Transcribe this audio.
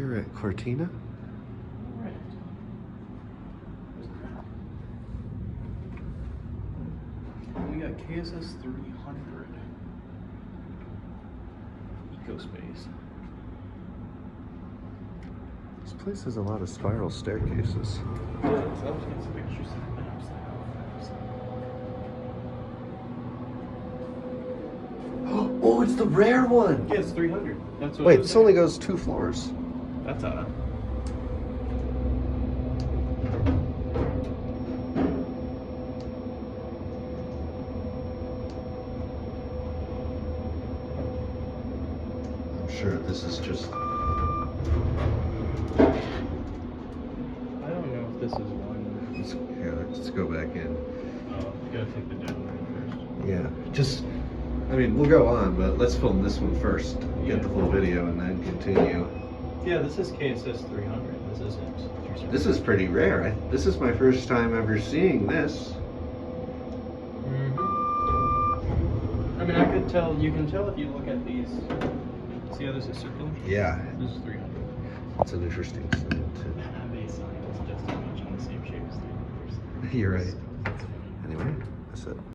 here at Cortina. We got KSS 300 EcoSpace. This place has a lot of spiral staircases. Yeah, I was getting some pictures of maps. Oh, it's the rare one! Yeah, it's 300. That's what Wait, this only goes 2 floors. That's odd. I'm sure this is just... I don't know if this is one. Let's go back in. Oh, you gotta take the demo first. Yeah, just... I mean, we'll go on, but let's film this one first. Yeah. Get the full video and then continue. Yeah, this is KSS 300. This isn't. 370. This is pretty rare. This is my first time ever seeing this. I mean, I could tell. You can tell if you look at these. See how this is circular? Yeah. This is 300. It's an interesting thing Base sign is just as much in the same shape as 300. to... You're right. Anyway, that's it.